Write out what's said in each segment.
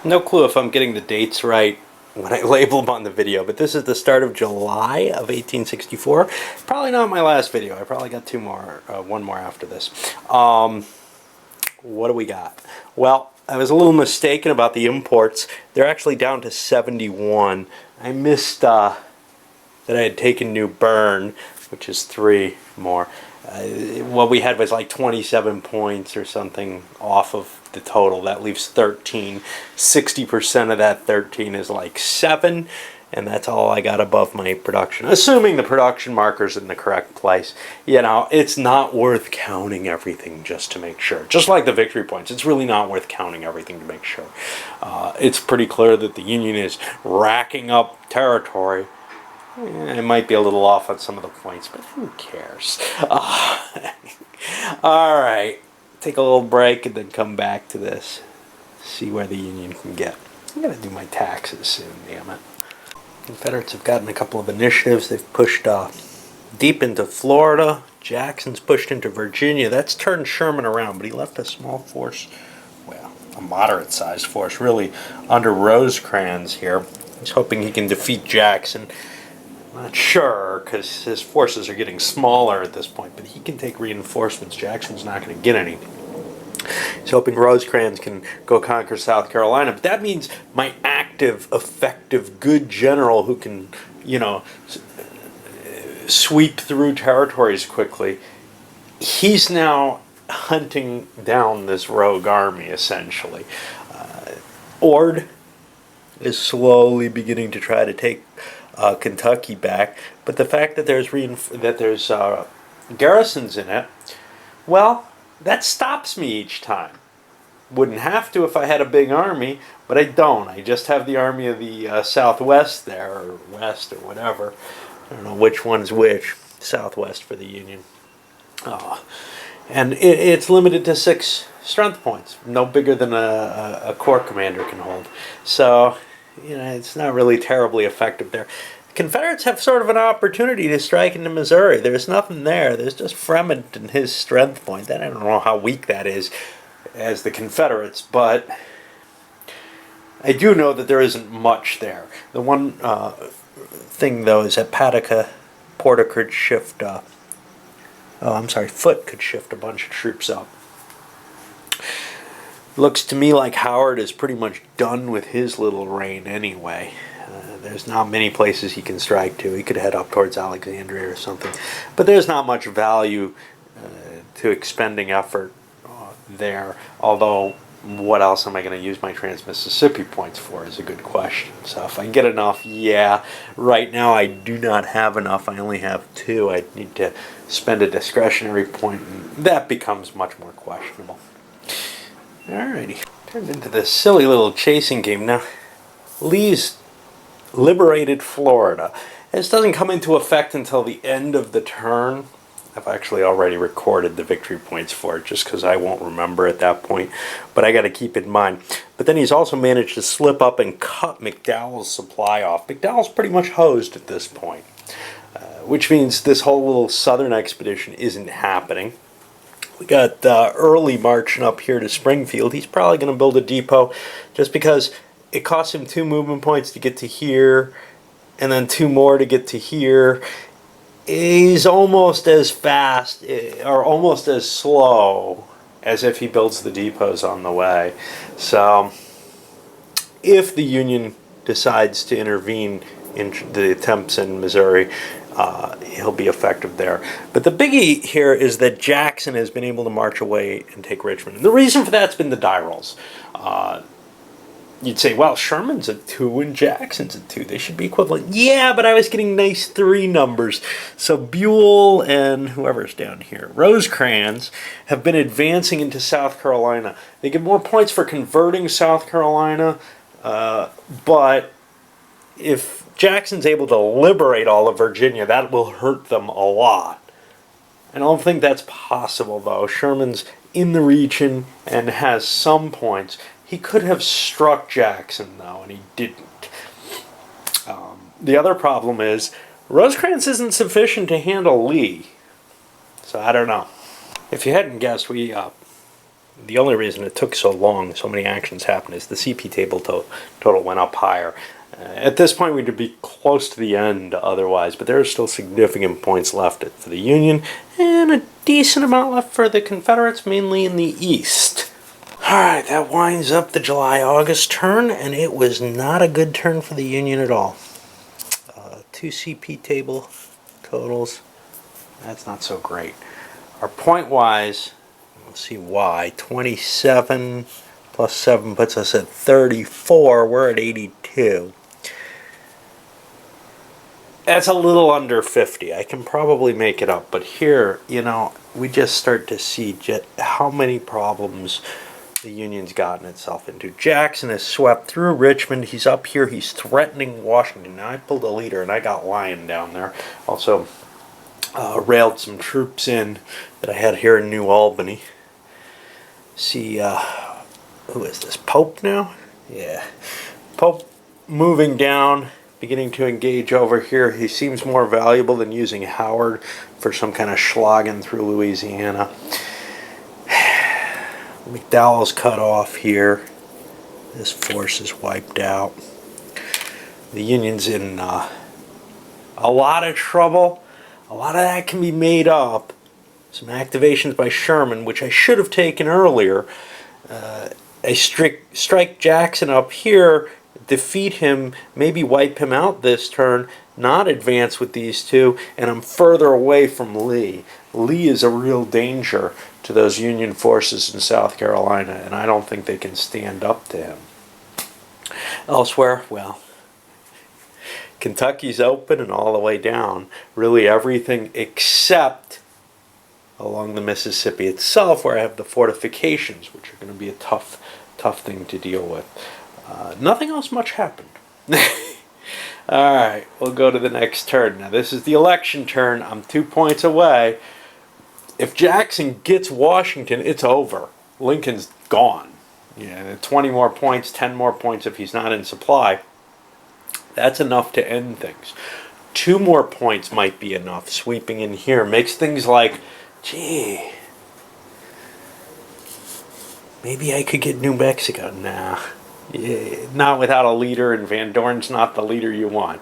No clue if I'm getting the dates right when I label them on the video, but this is the start of July of 1864. Probably not my last video. I probably got one more after this. What do we got? Well, I was a little mistaken about the imports. They're actually down to 71. I missed that I had taken New Bern, which is 3 more. What we had was like 27 points or something off of the total. That leaves 13. 60% of that 13 is like 7, and that's all I got above my production. Assuming the production marker's in the correct place. You know, it's not worth counting everything just to make sure. Just like the victory points, it's really not worth counting everything to make sure. It's pretty clear that the Union is racking up territory. It might be a little off on some of the points, but who cares? All right, take a little break and then come back to this. See where the Union can get. I'm going to do my taxes soon, damn it. Confederates have gotten a couple of initiatives. They've pushed deep into Florida. Jackson's pushed into Virginia. That's turned Sherman around, but he left a small force, well, a moderate-sized force, really, under Rosecrans here. He's hoping he can defeat Jackson. Not sure, because his forces are getting smaller at this point, but he can take reinforcements. Jackson's not going to get any. He's hoping Rosecrans can go conquer South Carolina, but that means my active, effective, good general who can, you know, sweep through territories quickly, he's now hunting down this rogue army, essentially. Ord is slowly beginning to try to take Kentucky back, but the fact that there's garrisons in it, well, that stops me each time. Wouldn't have to if I had a big army, but I don't. I just have the army of the Southwest there, or West, or whatever. I don't know which one's which. Southwest for the Union. And it's limited to 6 strength points, no bigger than a corps commander can hold. So, you know, it's not really terribly effective there. The Confederates have sort of an opportunity to strike into Missouri. There's nothing there. There's just Fremont and his strength point. I don't know how weak that is as the Confederates, but I do know that there isn't much there. The one thing, though, is that Porter could shift... Foote could shift a bunch of troops up. Looks to me like Howard is pretty much done with his little reign anyway. There's not many places he can strike to. He could head up towards Alexandria or something. But there's not much value to expending effort there. Although, what else am I going to use my Trans-Mississippi points for is a good question. So if I get enough, yeah. Right now I do not have enough. I only have 2. I need to spend a discretionary point, and that becomes much more questionable. Alrighty. Turned into this silly little chasing game. Now, Lee's liberated Florida. This doesn't come into effect until the end of the turn. I've actually already recorded the victory points for it just because I won't remember at that point, but I got to keep it in mind. But then he's also managed to slip up and cut McDowell's supply off. McDowell's pretty much hosed at this point, which means this whole little southern expedition isn't happening. We got Early marching up here to Springfield. He's probably going to build a depot just because it costs him 2 movement points to get to here, and then 2 more to get to here. He's almost as fast, or almost as slow, as if he builds the depots on the way. So, if the Union decides to intervene in the attempts in Missouri, he'll be effective there. But the biggie here is that Jackson has been able to march away and take Richmond. And the reason for that's been the die rolls. You'd say, well, Sherman's at 2 and Jackson's at 2. They should be equivalent. Yeah, but I was getting nice 3 numbers. So Buell and whoever's down here, Rosecrans, have been advancing into South Carolina. They get more points for converting South Carolina, but if Jackson's able to liberate all of Virginia, that will hurt them a lot. I don't think that's possible, though. Sherman's in the region and has some points. He could have struck Jackson, though, and he didn't. The other problem is Rosecrans isn't sufficient to handle Lee. So I don't know. If you hadn't guessed, we the only reason it took so long, so many actions happened, is the CP table total went up higher. At this point, we'd be close to the end otherwise, but there are still significant points left for the Union, and a decent amount left for the Confederates, mainly in the East. Alright, that winds up the July-August turn, and it was not a good turn for the Union at all. 2 CP table totals, that's not so great. Our point-wise, we'll see why, 27 plus 7 puts us at 34, we're at 82. That's a little under 50. I can probably make it up, but here, you know, we just start to see how many problems the Union's gotten itself into. Jackson has swept through Richmond. He's up here. He's threatening Washington. Now, I pulled a leader, and I got Lyon down there. Also, railed some troops in that I had here in New Albany. See, who is this? Pope now? Yeah. Pope moving down, beginning to engage over here. He seems more valuable than using Howard for some kind of schlogging through Louisiana. McDowell's cut off here. This force is wiped out. The Union's in a lot of trouble. A lot of that can be made up. Some activations by Sherman, which I should have taken earlier. I strike Jackson up here, defeat him, maybe wipe him out this turn, not advance with these two, and I'm further away from Lee. Lee is a real danger to those Union forces in South Carolina, and I don't think they can stand up to him. Elsewhere, well, Kentucky's open and all the way down. Really everything except along the Mississippi itself, where I have the fortifications, which are going to be a tough thing to deal with. Nothing else much happened. Alright, we'll go to the next turn. Now this is the election turn. I'm 2 points away. If Jackson gets Washington, it's over. Lincoln's gone. Yeah, 20 more points, 10 more points if he's not in supply. That's enough to end things. 2 more points might be enough. Sweeping in here makes things like, gee, maybe I could get New Mexico. Nah. Yeah, not without a leader, and Van Dorn's not the leader you want.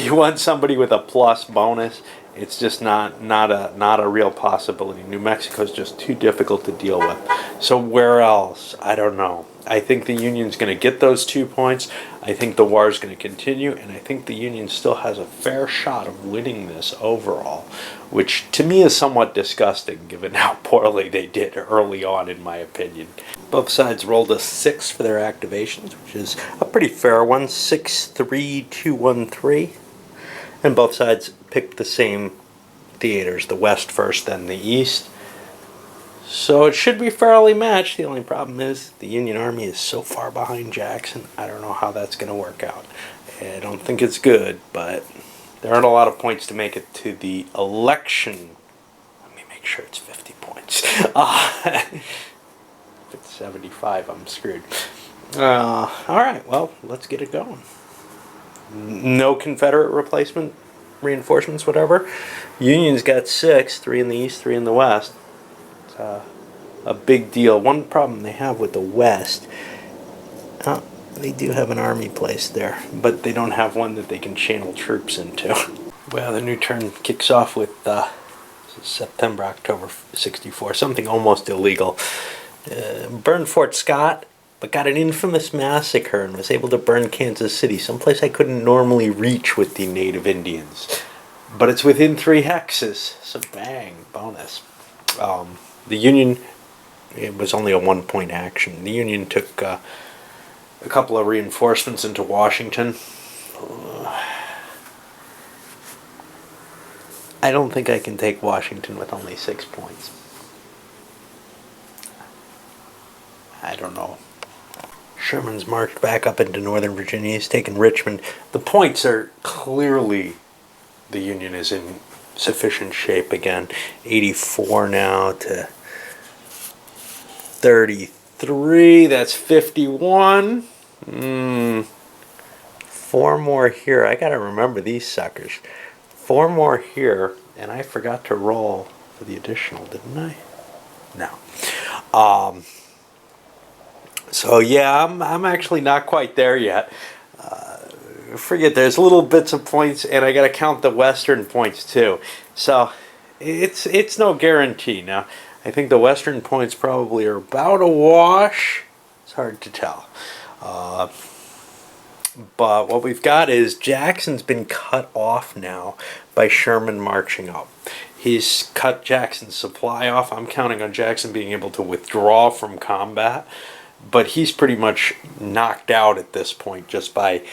You want somebody with a plus bonus. It's just not a real possibility. New Mexico's just too difficult to deal with. So where else? I don't know. I think the Union's going to get those 2 points. I think the war is going to continue, and I think the Union still has a fair shot of winning this overall, which to me is somewhat disgusting given how poorly they did early on, in my opinion. Both sides rolled a 6 for their activations, which is a pretty fair one, 6, 3, 2, 1, 3. And both sides picked the same theaters, the West first, then the East. So it should be fairly matched. The only problem is the Union Army is so far behind Jackson. I don't know how that's going to work out. I don't think it's good, but there aren't a lot of points to make it to the election. Let me make sure it's 50 points. If it's 75, I'm screwed. All right, well, let's get it going. No Confederate replacement, reinforcements, whatever. Union's got 6, 3 in the East, 3 in the West. It's a big deal. One problem they have with the West, they do have an army placed there, but they don't have one that they can channel troops into. Well, the new turn kicks off with September, October 64, something almost illegal. Burned Fort Scott, but got an infamous massacre and was able to burn Kansas City, someplace I couldn't normally reach with the native Indians. But it's within 3 hexes, so bang, bonus. The Union, it was only a 1-point action. The Union took a couple of reinforcements into Washington. I don't think I can take Washington with only 6 points. I don't know. Sherman's marched back up into Northern Virginia. He's taken Richmond. The points are clearly, the Union is in sufficient shape again. 84 now to 33. That's 51. 4 more here. I gotta remember these suckers. 4 more here, and I forgot to roll for the additional, didn't I? No. So yeah, I'm actually not quite there yet. Forget there's little bits of points, and I got to count the Western points too. So it's no guarantee. Now I think the Western points probably are about a wash. It's hard to tell. But what we've got is Jackson's been cut off now by Sherman marching up. He's cut Jackson's supply off. I'm counting on Jackson being able to withdraw from combat, but he's pretty much knocked out at this point just by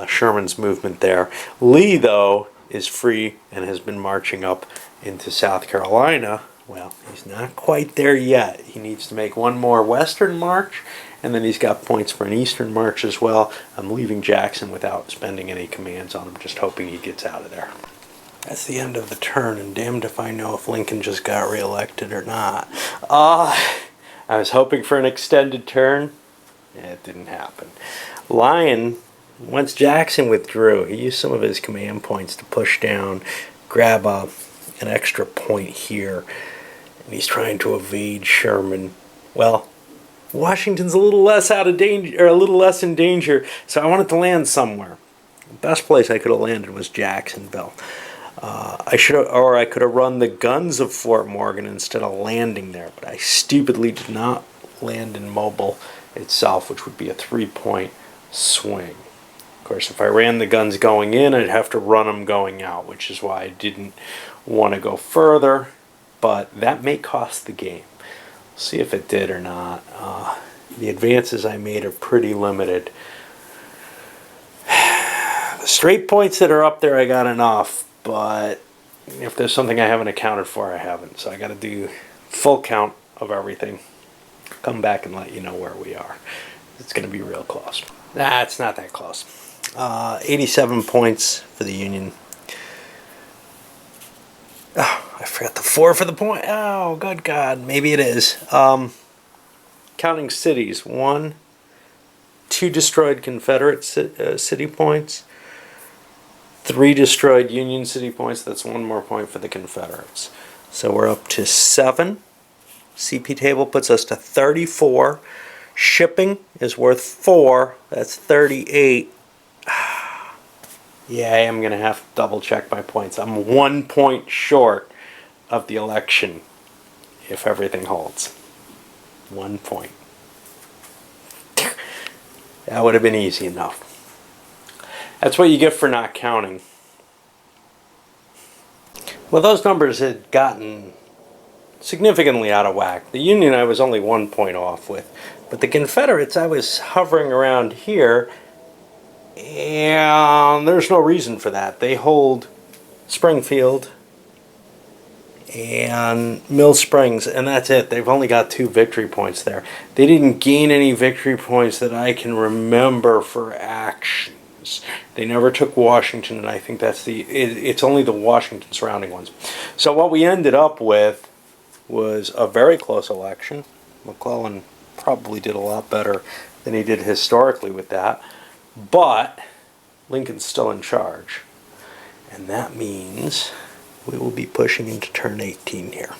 Sherman's movement there. Lee, though, is free and has been marching up into South Carolina. Well, he's not quite there yet. He needs to make one more western march, and then he's got points for an eastern march as well. I'm leaving Jackson without spending any commands on him, just hoping he gets out of there. That's the end of the turn, and damned if I know if Lincoln just got reelected or not. I was hoping for an extended turn. It didn't happen. Lyon, once Jackson withdrew, he used some of his command points to push down, grab an extra point here, and he's trying to evade Sherman. Well, Washington's a little less out of danger, or a little less in danger, so I wanted to land somewhere. The best place I could have landed was Jacksonville. I could have run the guns of Fort Morgan instead of landing there, but I stupidly did not land in Mobile itself, which would be a 3-point swing. Of course, if I ran the guns going in, I'd have to run them going out, which is why I didn't want to go further, but that may cost the game. See if it did or not. The advances I made are pretty limited. The straight points that are up there, I got enough, but if there's something I haven't accounted for, I haven't. So I got to do full count of everything. Come back and let you know where we are. It's going to be real close. Nah, it's not that close. 87 points for the Union. Oh, I forgot the 4 for the point. Oh, good God. Maybe it is. Counting cities. 1, 2 destroyed Confederate city points. 3 destroyed Union city points. That's 1 more point for the Confederates. So we're up to 7. CP table puts us to 34. Shipping is worth 4. That's 38. Yeah, I am going to have to double check my points. I'm 1 point short of the election if everything holds. 1 point. That would have been easy enough. That's what you get for not counting. Well, those numbers had gotten significantly out of whack. The Union I was only 1 point off with, but the Confederates I was hovering around here, and there's no reason for that. They hold Springfield and Mill Springs, and that's it. They've only got 2 victory points there. They didn't gain any victory points that I can remember for actions. They never took Washington, and I think that's it's only the Washington surrounding ones. So what we ended up with was a very close election. McClellan probably did a lot better than he did historically with that, but Lincoln's still in charge, and that means we will be pushing into turn 18 here.